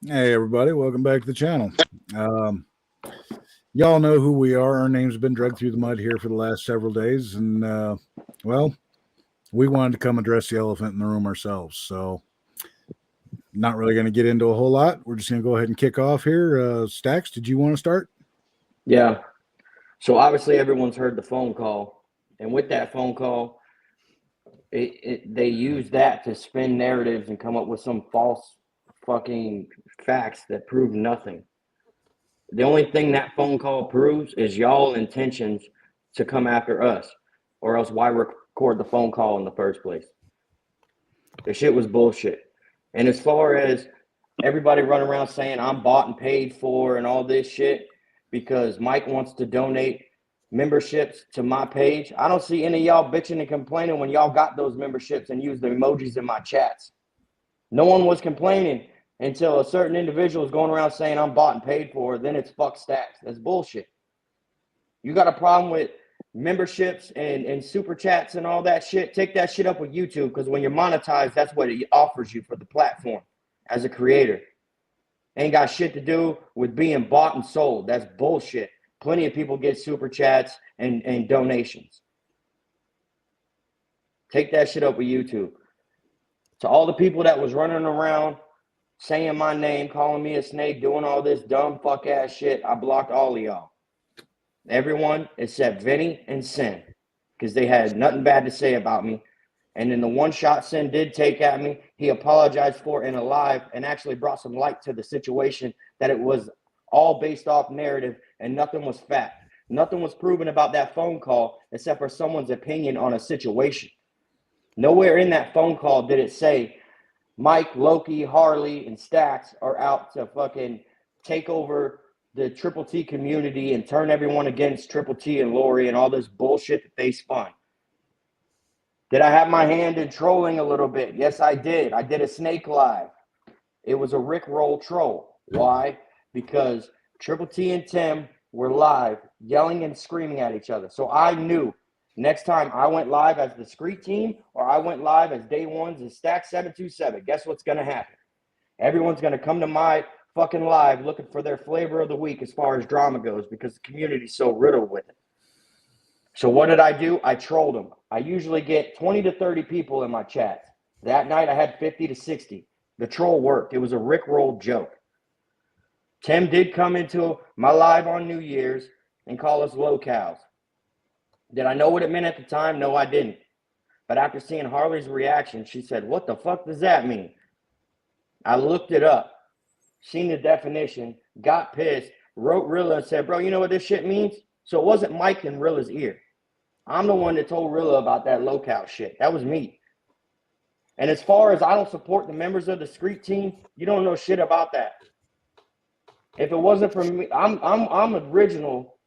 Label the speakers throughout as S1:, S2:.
S1: Hey everybody, welcome back to the channel. Um, y'all know who we are. Our name's been dragged through the mud here for the last several days, and well, we wanted to come address the elephant in the room ourselves. So, not really going to get into a whole lot. We're just going to go ahead and kick off here. Stacks, did you want to start?
S2: Yeah. So obviously everyone's heard the phone call, and with that phone call, they use that to spin narratives and come up with some false fucking facts that prove nothing. The only thing that phone call proves is y'all intentions to come after us, or else why record the phone call in the first place? The shit was bullshit. And as far as everybody running around saying I'm bought and paid for and all this shit because Mike wants to donate memberships to my page, I don't see any of y'all bitching and complaining when y'all got those memberships and used the emojis in my chats. No one was complaining until a certain individual is going around saying I'm bought and paid for. Then it's fuck stacks. That's bullshit. You got a problem with memberships and super chats and all that shit? Take that shit up with YouTube, because when you're monetized, that's what it offers you for the platform as a creator. Ain't got shit to do with being bought and sold. That's bullshit. Plenty of people get super chats and donations. Take that shit up with YouTube. To all the people that was running around saying my name, calling me a snake, doing all this dumb fuck ass shit, I blocked all of y'all. Everyone except Vinny and Sin, because they had nothing bad to say about me. And in the one shot Sin did take at me, he apologized for it in a live and actually brought some light to the situation, that it was all based off narrative and nothing was fact. Nothing was proven about that phone call except for someone's opinion on a situation. Nowhere in that phone call did it say Mike, Loki, Harley, and Stacks are out to fucking take over the Triple T community and turn everyone against Triple T and Lori and all this bullshit that they spun. Did I have my hand in trolling a little bit? Yes, I did. I did a snake live. It was a Rickroll troll. Why? Because Triple T and Tim were live yelling and screaming at each other. So I knew next time I went live as the Screet team or I went live as Day Ones as Stack 727, guess what's going to happen? Everyone's going to come to my fucking live looking for their flavor of the week as far as drama goes, because the community's so riddled with it. So what did I do? I trolled them. I usually get 20 to 30 people in my chat. That night I had 50 to 60. The troll worked. It was a Rickroll joke. Tim did come into my live on New Year's and call us locals. Did I know what it meant at the time? No, I didn't. But after seeing Harley's reaction, she said, "What the fuck does that mean?" I looked it up, seen the definition, got pissed, wrote Rilla and said, "Bro, you know what this shit means?" So it wasn't Mike in Rilla's ear. I'm the one that told Rilla about that local shit. That was me. And as far as I don't support the members of the Screet team, you don't know shit about that. If it wasn't for me, I'm original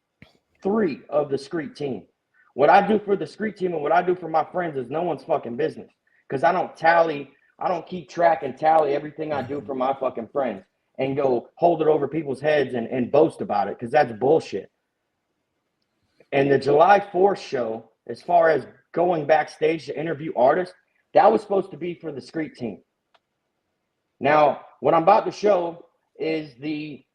S2: 3 of the Screet team. What I do for the Screet team and what I do for my friends is no one's fucking business. Because I don't keep track and tally everything I do for my fucking friends and go hold it over people's heads and boast about it, because that's bullshit. And the July 4th show, as far as going backstage to interview artists, that was supposed to be for the Screet team. Now, what I'm about to show is the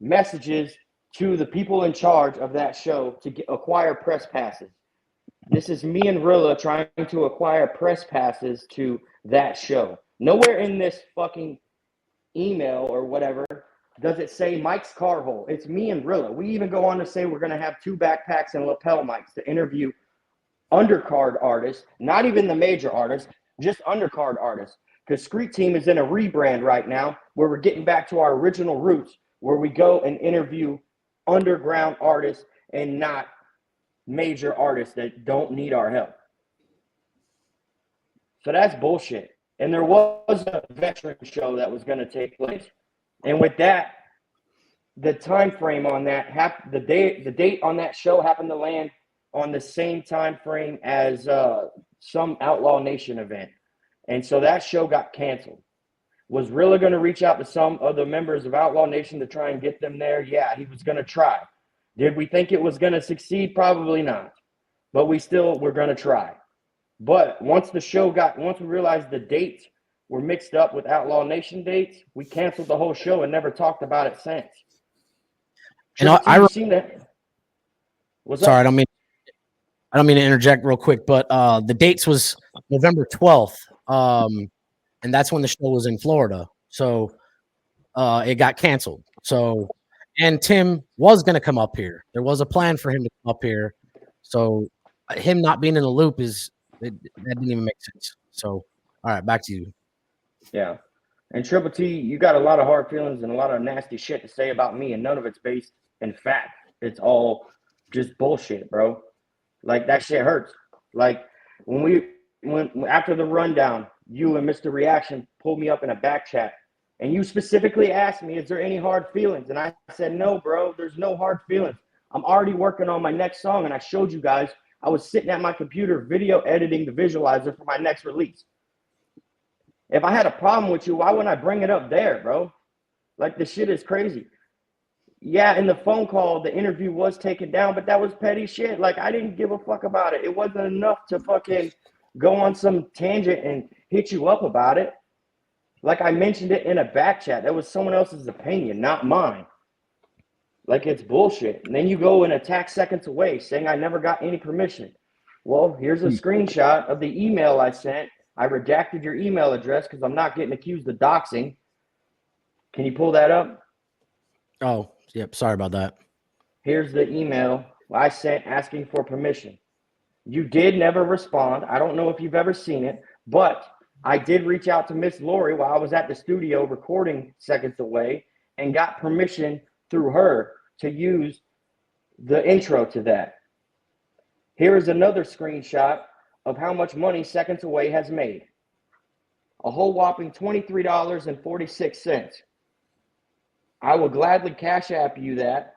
S2: messages to the people in charge of that show to acquire press passes. This is me and Rilla trying to acquire press passes to that show. Nowhere in this fucking email or whatever does it say Mike's car hole. It's me and Rilla. We even go on to say we're going to have 2 backpacks and lapel mics to interview undercard artists, not even the major artists, just undercard artists. Because Screet Team is in a rebrand right now where we're getting back to our original roots, where we go and interview underground artists and not major artists that don't need our help. So that's bullshit. And there was a veteran show that was going to take place. And with that, the time frame on that, the date on that show happened to land on the same time frame as some Outlaw Nation event. And so that show got canceled. Was Rilla going to reach out to some of the members of Outlaw Nation to try and get them there? Yeah, he was going to try. Did we think it was going to succeed? Probably not. But we still were going to try. But once we realized the date were mixed up with Outlaw Nation dates, we canceled the whole show and never talked about it since.
S3: And
S2: You've seen that? What's
S3: sorry,
S2: up?
S3: I don't mean to interject real quick, but the dates was November 12th, and that's when the show was in Florida. So it got canceled. So, and Tim was going to come up here. There was a plan for him to come up here. So him not being in the loop that didn't even make sense. So, all right, back to you.
S2: Yeah. And Triple T, you got a lot of hard feelings and a lot of nasty shit to say about me, and none of it's based in fact. It's all just bullshit, bro. Like, that shit hurts. Like, when after the rundown, you and Mr. Reaction pulled me up in a back chat, and you specifically asked me, is there any hard feelings? And I said, no, bro, there's no hard feelings. I'm already working on my next song, and I showed you guys I was sitting at my computer video editing the visualizer for my next release. If I had a problem with you, why wouldn't I bring it up there, bro? Like, the shit is crazy. Yeah, in the phone call, the interview was taken down, but that was petty shit. Like, I didn't give a fuck about it. It wasn't enough to fucking go on some tangent and hit you up about it. Like, I mentioned it in a back chat. That was someone else's opinion, not mine. Like, it's bullshit. And then you go and attack Seconds Away, saying I never got any permission. Well, here's a screenshot of the email I sent. I redacted your email address because I'm not getting accused of doxing. Can you pull that up?
S3: Oh, yep. Sorry about that.
S2: Here's the email I sent asking for permission. You did never respond. I don't know if you've ever seen it, but I did reach out to Miss Lori while I was at the studio recording Seconds Away and got permission through her to use the intro to that. Here is another screenshot of how much money Seconds Away has made. A whole whopping $23.46. I will gladly cash app you that,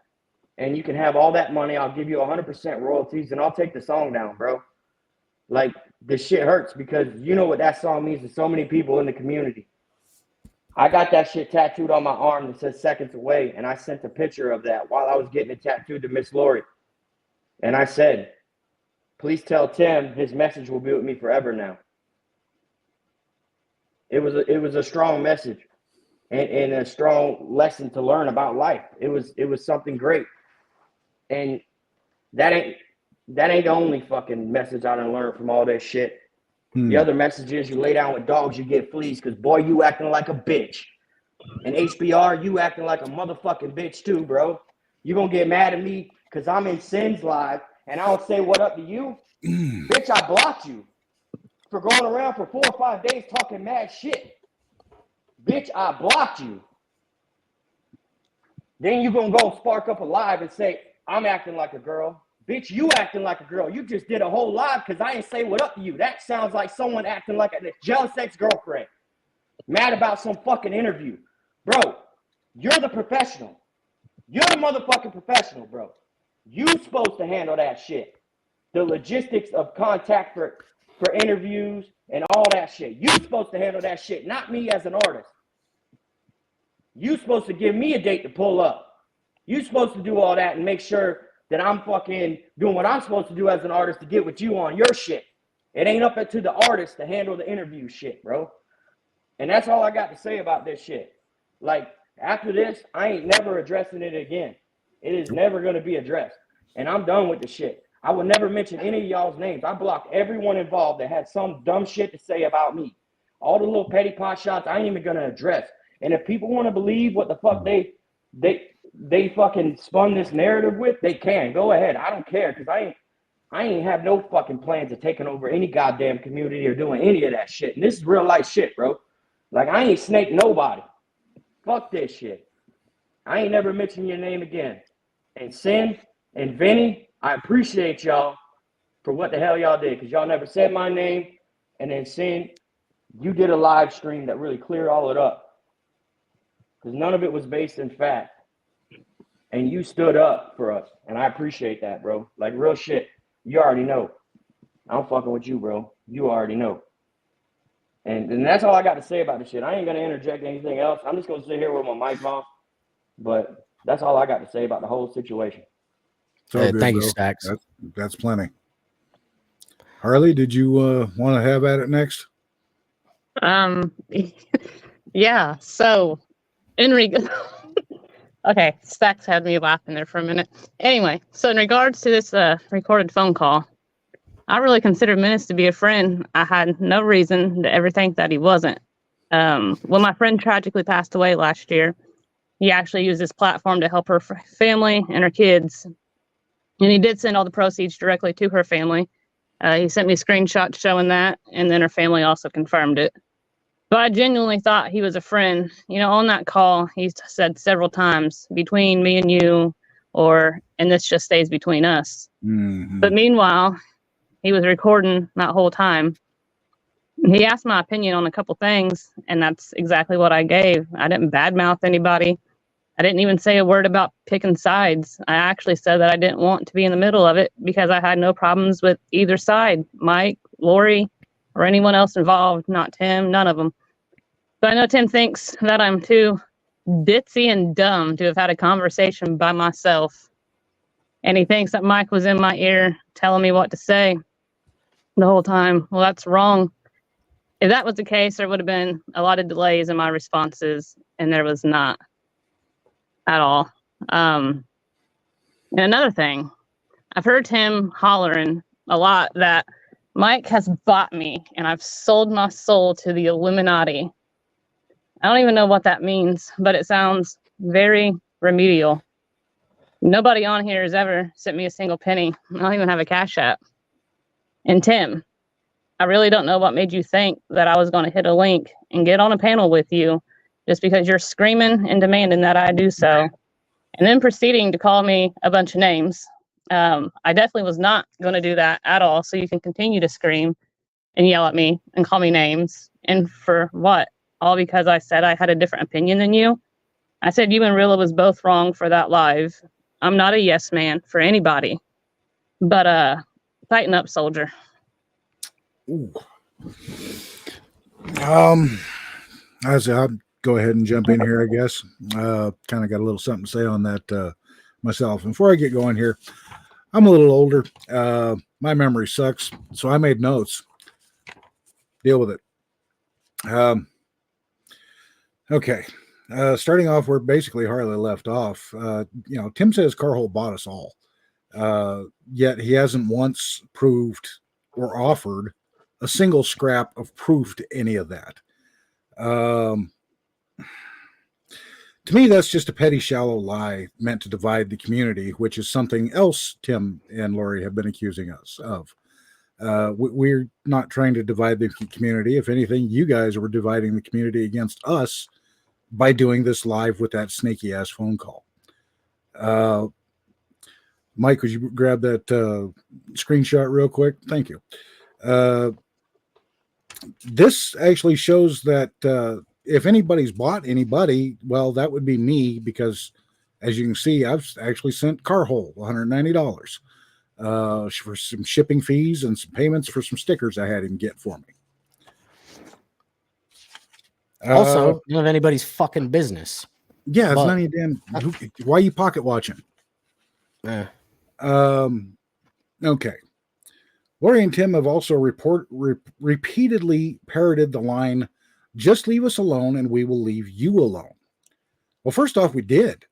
S2: and you can have all that money. I'll give you 100% royalties, and I'll take the song down, bro. Like, this shit hurts because you know what that song means to so many people in the community. I got that shit tattooed on my arm that says Seconds Away, and I sent a picture of that while I was getting it tattooed to Miss Lori. And I said, please tell Tim his message will be with me forever now. It was a strong message and a strong lesson to learn about life. It was something great. And that ain't the only fucking message I done learned from all that shit. The other message is you lay down with dogs, you get fleas, because boy, you acting like a bitch. And HBR, you acting like a motherfucking bitch too, bro. You gonna get mad at me because I'm in Sin's live and I don't say what up to you? Bitch, I blocked you for going around for 4 or 5 days talking mad shit. Bitch, I blocked you. Then you gonna go spark up a live and say, I'm acting like a girl. Bitch, you acting like a girl. You just did a whole live because I didn't say what up to you. That sounds like someone acting like a jealous ex-girlfriend. Mad about some fucking interview. Bro, you're the professional. You're the motherfucking professional, bro. You supposed to handle that shit. The logistics of contact for interviews and all that shit. You supposed to handle that shit, not me as an artist. You supposed to give me a date to pull up. You supposed to do all that and make sure that I'm fucking doing what I'm supposed to do as an artist to get with you on your shit. It ain't up to the artist to handle the interview shit, bro. And that's all I got to say about this shit. Like, after this, I ain't never addressing it again. It is never going to be addressed. And I'm done with the shit. I will never mention any of y'all's names. I blocked everyone involved that had some dumb shit to say about me. All the little petty pot shots, I ain't even going to address. And if people want to believe what the fuck they fucking spun this narrative with, they can. Go ahead. I don't care because I ain't have no fucking plans of taking over any goddamn community or doing any of that shit. And this is real life shit, bro. Like, I ain't snake nobody. Fuck this shit. I ain't never mentioned your name again. And Sin and Vinny, I appreciate y'all for what the hell y'all did because y'all never said my name. And then Sin, you did a live stream that really cleared all it up because none of it was based in fact. And you stood up for us. And I appreciate that, bro. Like, real shit. You already know. I'm fucking with you, bro. You already know. And that's all I got to say about this shit. I ain't going to interject anything else. I'm just going to sit here with my mic off. But that's all I got to say about the whole situation.
S1: So good,
S3: thank
S1: bro.
S3: you, Stacks.
S1: That's plenty. Harley, did you want to have at it next?
S4: Yeah. So, okay, Stacks had me laughing there for a minute. Anyway, so in regards to this recorded phone call, I really considered Menace to be a friend. I had no reason to ever think that he wasn't. When my friend tragically passed away last year, he actually used this platform to help her family and her kids. And he did send all the proceeds directly to her family. He sent me screenshots showing that, and then her family also confirmed it. But I genuinely thought he was a friend. You know, on that call, he said several times, between me and you, and this just stays between us.
S1: Mm-hmm.
S4: But meanwhile, he was recording that whole time. He asked my opinion on a couple things, and that's exactly what I gave. I didn't badmouth anybody. I didn't even say a word about picking sides. I actually said that I didn't want to be in the middle of it because I had no problems with either side, Mike, Lori, or anyone else involved. Not Tim, none of them. So I know Tim thinks that I'm too ditzy and dumb to have had a conversation by myself. And he thinks that Mike was in my ear telling me what to say the whole time. Well, that's wrong. If that was the case, there would have been a lot of delays in my responses, and there was not at all. And another thing, I've heard Tim hollering a lot that Mike has bought me and I've sold my soul to the Illuminati. I don't even know what that means, but it sounds very remedial. Nobody on here has ever sent me a single penny. I don't even have a Cash App. And Tim, I really don't know what made you think that I was going to hit a link and get on a panel with you just because you're screaming and demanding that I do so. And then proceeding to call me a bunch of names. I definitely was not going to do that at all. So you can continue to scream and yell at me and call me names. And for what? All because I said I had a different opinion than you. I said you and Rilla was both wrong for that live. I'm not a yes man for anybody. But tighten up, soldier.
S1: Ooh. I'll go ahead and jump in here, I guess. Kind of got a little something to say on that myself. And before I get going here, I'm a little older. My memory sucks, so I made notes. Deal with it. Okay. Starting off where basically Harley left off, Tim says Carhole bought us all. Yet he hasn't once proved or offered a single scrap of proof to any of that. To me, that's just a petty, shallow lie meant to divide the community, which is something else Tim and Lori have been accusing us of. We're not trying to divide the community. If anything, you guys were dividing the community against us by doing this live with that snaky ass phone call. Mike, would you grab that screenshot real quick? Thank you. This actually shows that if anybody's bought anybody, well, that would be me, because as you can see, I've actually sent Carhole $190 for some shipping fees and some payments for some stickers I had him get for me.
S3: Also, none of anybody's fucking business.
S1: Yeah, it's none of your damn. Why are you pocket watching?
S3: Yeah.
S1: Okay. Lori and Tim have also repeatedly parroted the line, "Just leave us alone and we will leave you alone." Well, first off, we did.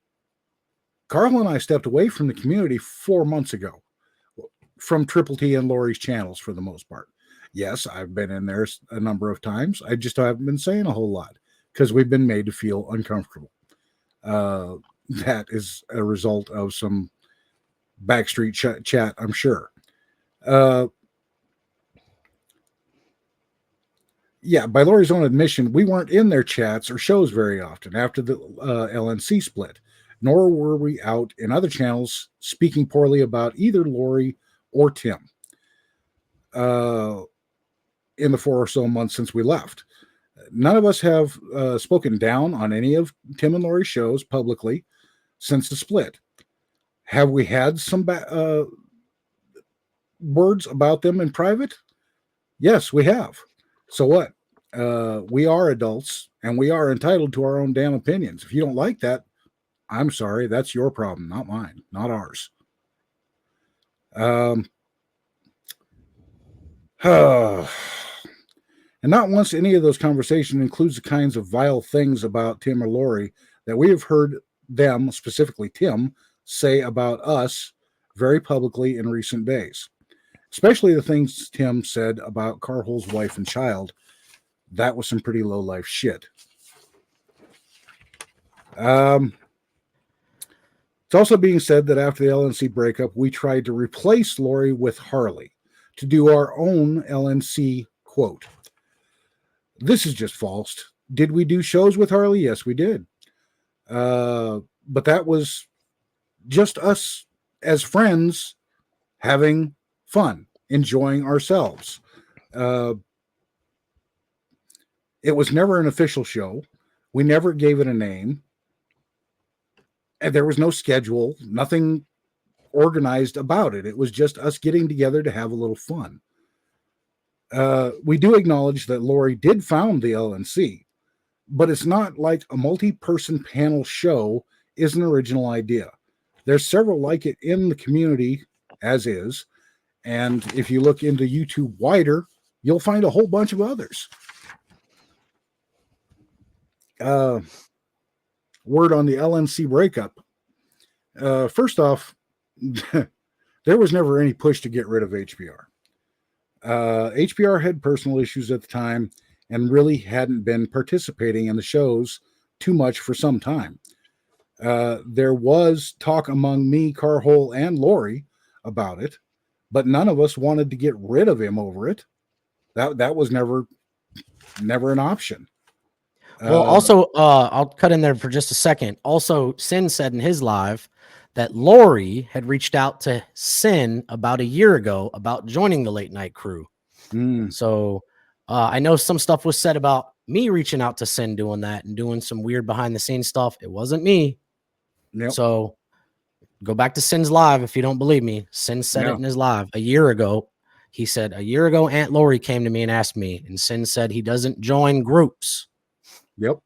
S1: Carl and I stepped away from the community 4 months ago from Triple T and Lori's channels for the most part. Yes, I've been in there a number of times. I just haven't been saying a whole lot because we've been made to feel uncomfortable. That is a result of some backstreet chat, I'm sure. Yeah, by Lori's own admission, we weren't in their chats or shows very often after the LNC split, nor were we out in other channels speaking poorly about either Lori or Tim in the 4 or so months since we left. None of us have spoken down on any of Tim and Lori's shows publicly since the split. Have we had some words about them in private? Yes, we have. So what? We are adults and we are entitled to our own damn opinions. If you don't like that, I'm sorry. That's your problem, not mine, not ours. And not once any of those conversations includes the kinds of vile things about Tim or Lori that we have heard them, specifically Tim, say about us very publicly in recent days. Especially the things Tim said about Carhol's wife and child. That was some pretty low life shit. It's also being said that after the LNC breakup, we tried to replace Lori with Harley to do our own LNC quote. This is just false. Did we do shows with Harley? Yes, we did. But that was just us as friends having fun, enjoying ourselves. It was never an official show. We never gave it a name. And there was no schedule, nothing organized about it. It was just us getting together to have a little fun. We do acknowledge that Lori did found the LNC, but it's not like a multi-person panel show is an original idea. There's several like it in the community as is. And if you look into YouTube wider, you'll find a whole bunch of others. Word on the LNC breakup. First off, there was never any push to get rid of HBR. HBR had personal issues at the time and really hadn't been participating in the shows too much for some time. There was talk among me, Carhole, and Lori about it, but none of us wanted to get rid of him over it. That was never an option.
S3: Well, also, I'll cut in there for just a second. Also, Sin said in his live that Lori had reached out to Sin about a year ago about joining the late night crew. So I know some stuff was said about me reaching out to Sin doing that and doing some weird behind the scenes stuff. It wasn't me.
S1: Yep.
S3: So go back to Sin's live if you don't believe me. Sin said it in his live a year ago. He said a year ago, Aunt Lori came to me and asked me, and Sin said he doesn't join groups.
S1: Yep.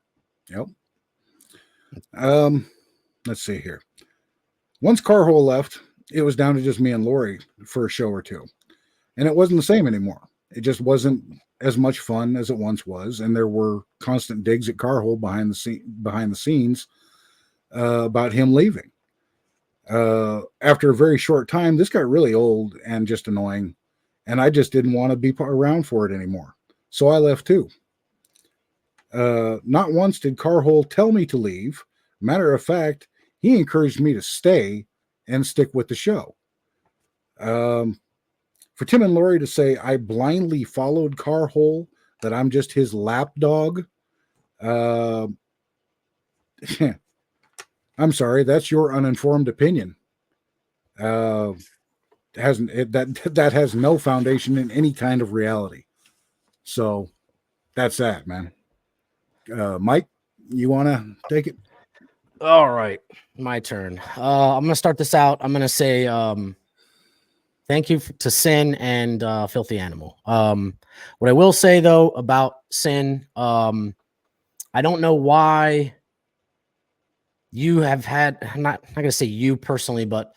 S1: Let's see here. Once Carhole left, it was down to just me and Lori for a show or two. And it wasn't the same anymore. It just wasn't as much fun as it once was. And there were constant digs at Carhole behind the scenes about him leaving. After a very short time, this got really old and just annoying. And I just didn't want to be around for it anymore. So I left too. Not once did Carhole tell me to leave. Matter of fact, he encouraged me to stay and stick with the show. For Tim and Lori to say I blindly followed Carhole, that I'm just his lapdog, I'm sorry, that's your uninformed opinion. That has no foundation in any kind of reality. So that's that, man. Mike, you want to take it?
S3: All right, my turn. I'm gonna start this out. I'm gonna say thank you to Sin and Filthy Animal. What I will say though about Sin, I don't know why you have had. I'm not gonna say you personally, but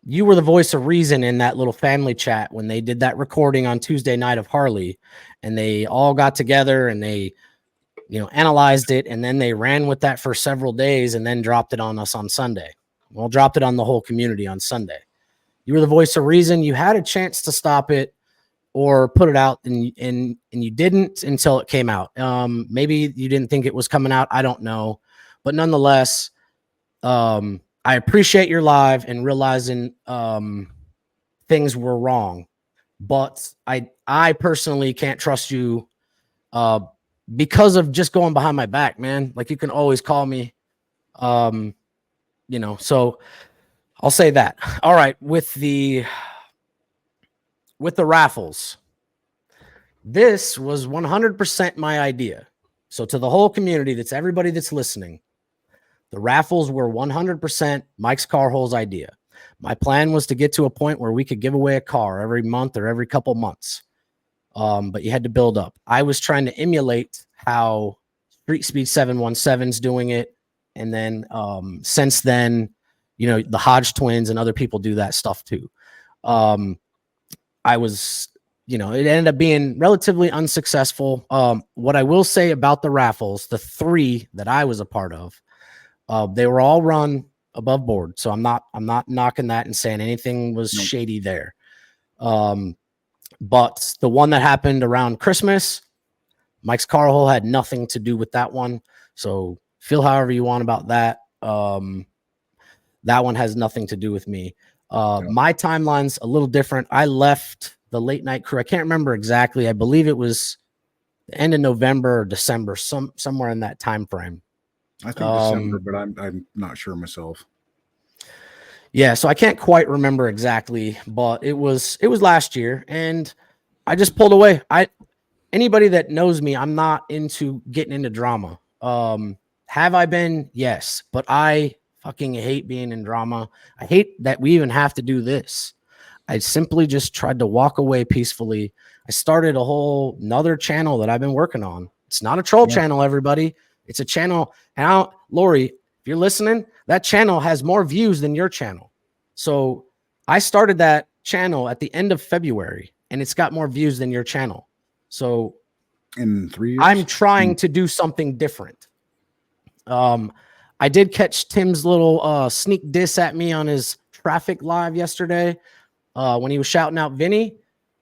S3: you were the voice of reason in that little family chat when they did that recording on Tuesday night of Harley, and they all got together and they, analyzed it, and then they ran with that for several days and then dropped it on us on Sunday. Well, dropped it on the whole community on Sunday. You were the voice of reason. You had a chance to stop it or put it out, and you didn't until it came out. Maybe you didn't think it was coming out. I don't know. But nonetheless, I appreciate your live and realizing things were wrong. But I personally can't trust you because of just going behind my back, man. Like, you can always call me, so I'll say that. All right. With the raffles, this was 100% my idea. So to the whole community, that's everybody that's listening, the raffles were 100% Mike's Carhole's idea. My plan was to get to a point where we could give away a car every month or every couple months. But you had to build up. I was trying to emulate how Street Speed 717's doing it. And then since then, the Hodge twins and other people do that stuff too. I was it ended up being relatively unsuccessful. What I will say about the raffles, the 3 that I was a part of, they were all run above board. So I'm not knocking that and saying anything was shady there. But the one that happened around Christmas, Mike's car hole had nothing to do with that one. So feel however you want about that. That one has nothing to do with me. My timeline's a little different. I left the late night crew. I can't remember exactly. I believe it was the end of November or December, somewhere in that time frame.
S1: I think December, but I'm not sure myself.
S3: Yeah, so I can't quite remember exactly, but it was last year, and I just pulled away. Anybody that knows me, I'm not into getting into drama. Have I been? Yes, but I fucking hate being in drama. I hate that we even have to do this. I simply just tried to walk away peacefully. I started a whole nother channel that I've been working on. It's not a troll channel, everybody. It's a channel. Now, Lori, if you're listening, that channel has more views than your channel. So I started that channel at the end of February, and it's got more views than your channel. So
S1: in 3 years,
S3: I'm trying to do something different. I did catch Tim's little sneak diss at me on his traffic live yesterday when he was shouting out Vinny.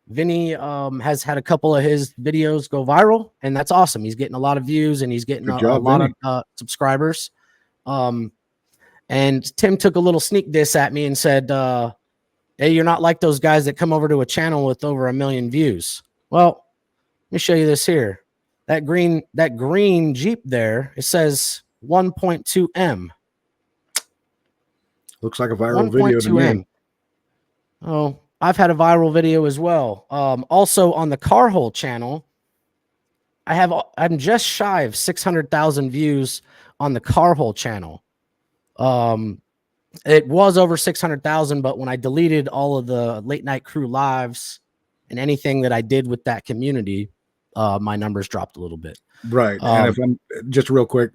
S3: Vinny has had a couple of his videos go viral, and that's awesome. He's getting a lot of views, and he's getting a lot of subscribers. And Tim took a little sneak diss at me and said, hey, you're not like those guys that come over to a channel with over 1 million views. Well, let me show you this here. That green Jeep there, it says 1.2 M.
S1: Looks like a viral video to me.
S3: Oh, I've had a viral video as well. Also on the car hole channel, I'm just shy of 600,000 views on the car hole channel. It was over 600,000, but when I deleted all of the late night crew lives and anything that I did with that community, my numbers dropped a little bit.
S1: Right. And if I'm just real quick,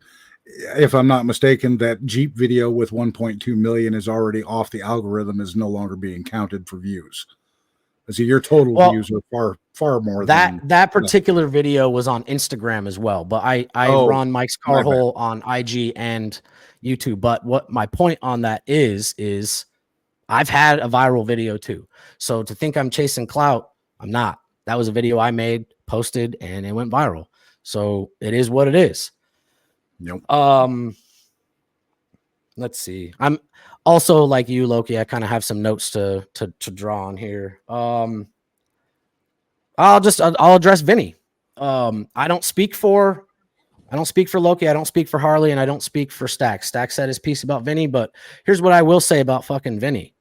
S1: if I'm not mistaken, that Jeep video with 1.2 million is already off the algorithm, is no longer being counted for views. So your total views are far more than
S3: that particular video was on Instagram as well. But I run Mike's car hole on IG and YouTube. But what my point on that is I've had a viral video too. So to think I'm chasing clout, I'm not. That was a video I made, posted, and it went viral. So it is what it is.
S1: Nope.
S3: Let's see. I'm also like you, Loki. I kind of have some notes to draw on here. I'll address Vinny. I don't speak for Loki. I don't speak for Harley, and I don't speak for Stack. Stack said his piece about Vinny, but here's what I will say about fucking Vinny.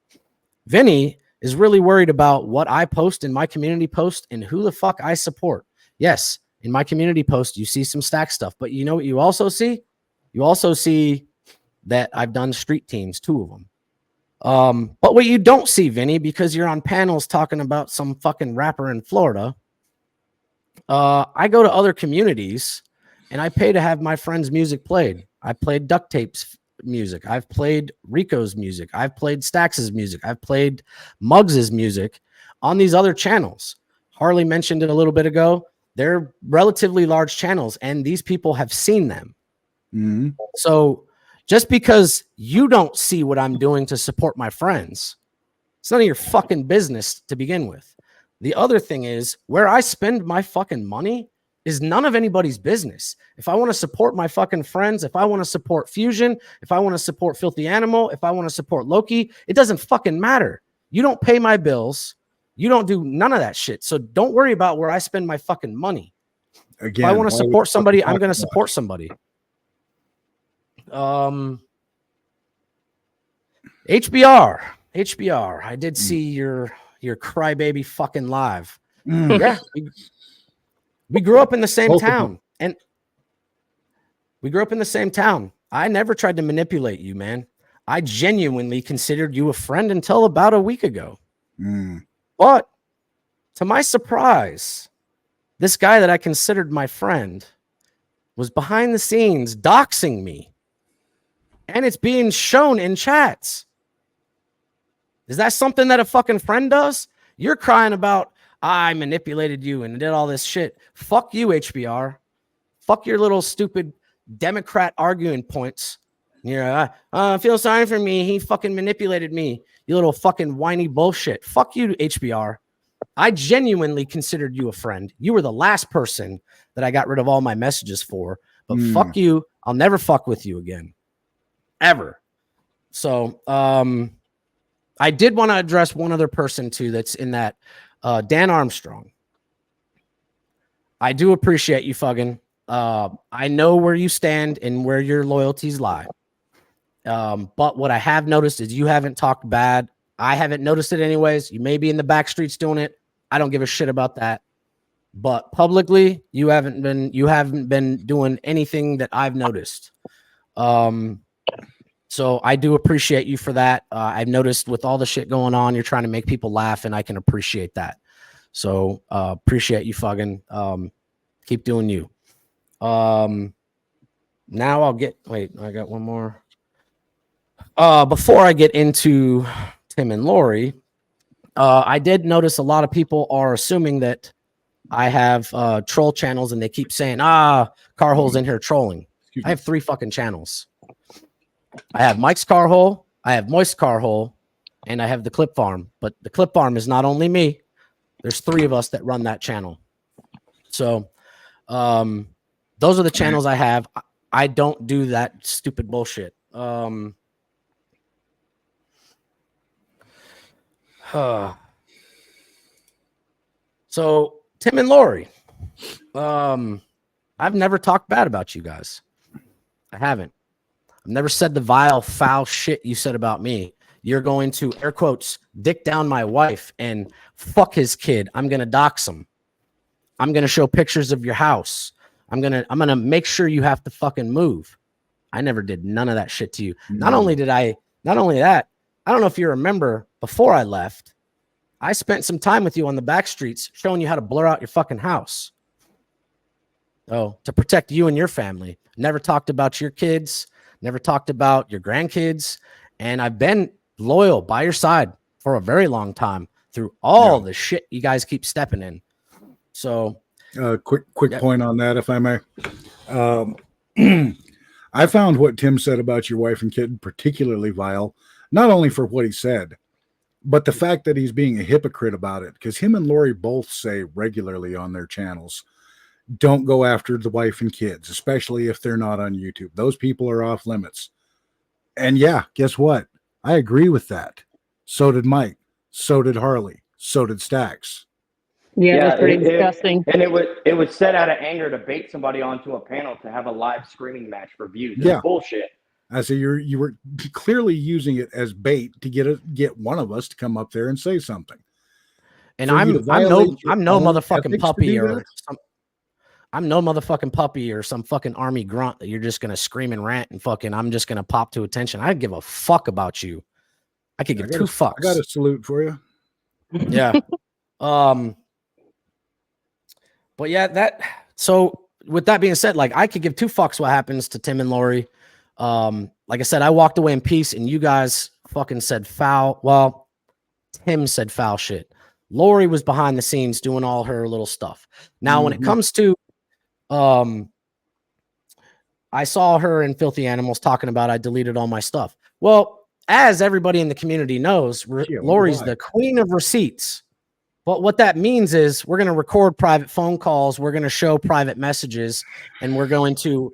S3: Vinny is really worried about what I post in my community post and who the fuck I support. Yes, in my community post, you see some Stack stuff, but you know what you also see? You also see that I've done street teams, 2 of them. But what you don't see, Vinny, because you're on panels talking about some fucking rapper in Florida, I go to other communities and I pay to have my friends' music played. I played Duct Tape's music. I've played Rico's music. I've played Stax's music. I've played Muggs's music on these other channels. Harley mentioned it a little bit ago. They're relatively large channels, and these people have seen them.
S1: Mm-hmm.
S3: So just because you don't see what I'm doing to support my friends, it's none of your fucking business to begin with. The other thing is, where I spend my fucking money is none of anybody's business. If I want to support my fucking friends, if I want to support Fusion, if I want to support Filthy Animal, if I want to support Loki, it doesn't fucking matter. You don't pay my bills. You don't do none of that shit. So don't worry about where I spend my fucking money.
S1: Again,
S3: if I want to support somebody, I'm going to support somebody. HBR. I did see your crybaby fucking live. Yeah. We grew up in the same town. And we grew up in the same town. I never tried to manipulate you, man. I genuinely considered you a friend until about a week ago. But to my surprise, this guy that I considered my friend was behind the scenes doxing me. And it's being shown in chats. Is that something that a fucking friend does? You're crying about, I manipulated you and did all this shit. Fuck you, HBR. Fuck your little stupid Democrat arguing points. I feel sorry for me. He fucking manipulated me. You little fucking whiny bullshit. Fuck you, HBR. I genuinely considered you a friend. You were the last person that I got rid of all my messages for. But fuck you. I'll never fuck with you again. Ever. So I did want to address one other person too that's in that. Dan Armstrong. I do appreciate you, fucking. I know where you stand and where your loyalties lie. But what I have noticed is you haven't talked bad. I haven't noticed it anyways. You may be in the back streets doing it. I don't give a shit about that. But publicly, you haven't been doing anything that I've noticed. So I do appreciate you for that. I've noticed with all the shit going on, you're trying to make people laugh, and I can appreciate that. So appreciate you, fucking. Keep doing you. Now I got one more. Before I get into Tim and Lori, I did notice a lot of people are assuming that I have troll channels, and they keep saying, Carhole's in here trolling. I have 3 fucking channels. I have Mike's Carhole, I have Moist Carhole, and I have the Clip Farm. But the Clip Farm is not only me. There's 3 of us that run that channel. So those are the channels I have. I don't do that stupid bullshit. So Tim and Lori, I've never talked bad about you guys. I haven't. I've never said the vile, foul shit you said about me. You're going to, air quotes, dick down my wife and fuck his kid. I'm going to dox him. I'm going to show pictures of your house. I'm going to make sure you have to fucking move. I never did none of that shit to you. Not only that, I don't know if you remember, before I left, I spent some time with you on the back streets showing you how to blur out your fucking house. Oh, to protect you and your family. Never talked about your kids. Never talked about your grandkids. And I've been loyal by your side for a very long time through all the shit you guys keep stepping in. So
S1: quick point on that, if I may. I found what Tim said about your wife and kid particularly vile, not only for what he said, but the fact that he's being a hypocrite about it, because him and Lori both say regularly on their channels, don't go after the wife and kids, especially if they're not on YouTube. Those people are off limits. And yeah, guess what? I agree with that. So did Mike. So did Harley. So did Stax.
S4: Yeah, that's pretty disgusting.
S2: And it was set out of anger to bait somebody onto a panel to have a live screaming match for views. It's bullshit.
S1: I say you were clearly using it as bait to get one of us to come up there and say something.
S3: And I'm no motherfucking puppy or some fucking army grunt that you're just gonna scream and rant and fucking I'm just gonna pop to attention. I don't give a fuck about you. I could give 2 fucks.
S1: I got a salute for you.
S3: Yeah. But yeah, so with that being said, like I could give 2 fucks what happens to Tim and Lori. Like I said, I walked away in peace and you guys fucking said foul. Well, Tim said foul shit. Lori was behind the scenes doing all her little stuff. Now, when it comes to, I saw her in Filthy Animals talking about I deleted all my stuff. Well, as everybody in the community knows, Lori's the queen of receipts. But what that means is we're going to record private phone calls. We're going to show private messages, and we're going to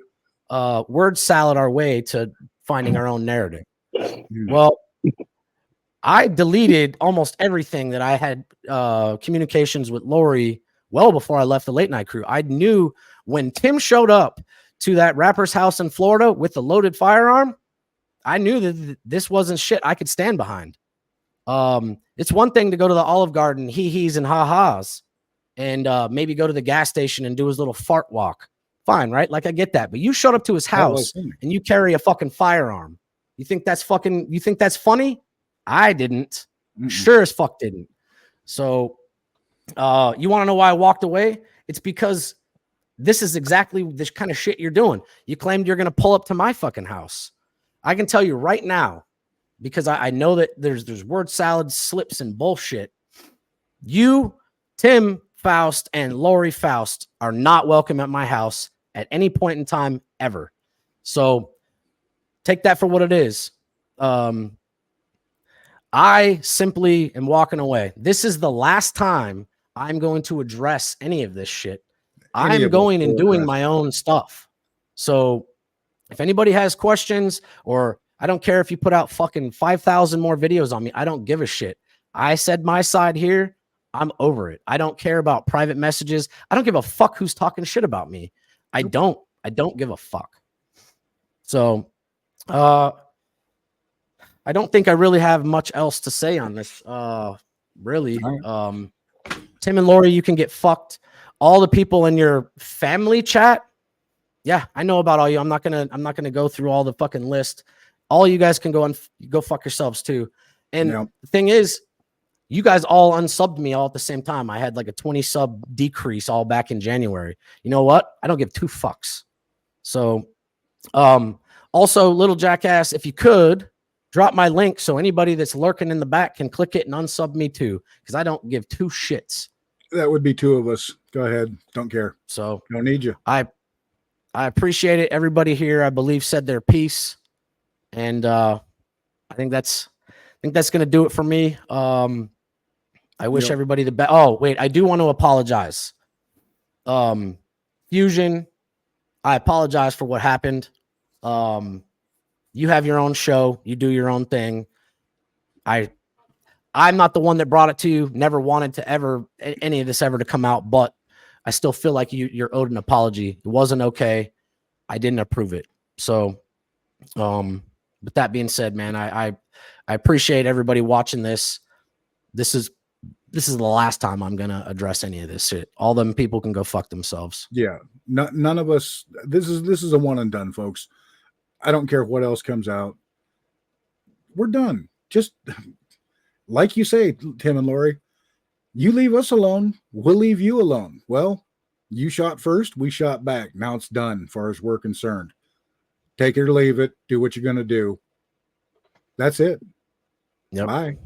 S3: word salad our way to finding our own narrative. Well, I deleted almost everything that I had communications with Lori well before I left the late night crew. I knew when Tim showed up to that rapper's house in Florida with the loaded firearm, I knew that this wasn't shit I could stand behind. It's one thing to go to the Olive Garden, hee-hees and ha-has, and maybe go to the gas station and do his little fart walk. Fine, right? Like I get that. But you showed up to his house and you carry a fucking firearm. You think that's funny? I didn't. Sure as fuck didn't. So you want to know why I walked away? It's because this is exactly this kind of shit you're doing. You claimed you're going to pull up to my fucking house. I can tell you right now, because I know that there's word salad slips and bullshit. You Tim Faust and Lori Faust are not welcome at my house at any point in time ever. So take that for what it is. I simply am walking away. This is the last time I'm going to address any of this shit. I'm going and doing my own stuff. So if anybody has questions, or I don't care if you put out fucking 5,000 more videos on me, I don't give a shit. I said my side here. I'm over it. I don't care about private messages. I don't give a fuck who's talking shit about me. I don't give a fuck. So, I don't think I really have much else to say on this. Really. Tim and Lori, you can get fucked. All the people in your family chat. Yeah, I know about all you. I'm not gonna go through all the fucking list. All you guys can go fuck yourselves too. And the thing is, you guys all unsubbed me all at the same time. I had like a 20 sub decrease all back in January. You know what? I don't give two fucks. So, also, little jackass, if you could drop my link so anybody that's lurking in the back can click it and unsub me too, because I don't give two shits.
S1: That would be two of us. Go ahead. Don't care.
S3: So
S1: don't need you.
S3: I appreciate it. Everybody here, I believe, said their piece, and I think that's gonna do it for me. I wish everybody the best. Oh wait, I do want to apologize. Fusion, I apologize for what happened. You have your own show. You do your own thing. I'm not the one that brought it to you. Never wanted to ever any of this ever to come out, but I still feel like you're owed an apology. It wasn't okay. I didn't approve it. So, with that being said, man, I appreciate everybody watching this. This is the last time I'm gonna address any of this shit. All them people can go fuck themselves.
S1: Yeah, none of us. This is a one and done, folks. I don't care what else comes out. We're done. Just like you say, Tim and Lori, you leave us alone, we'll leave you alone. Well, you shot first, we shot back. Now it's done as far as we're concerned. Take it or leave it. Do what you're going to do. That's it.
S3: Yep.
S1: Bye.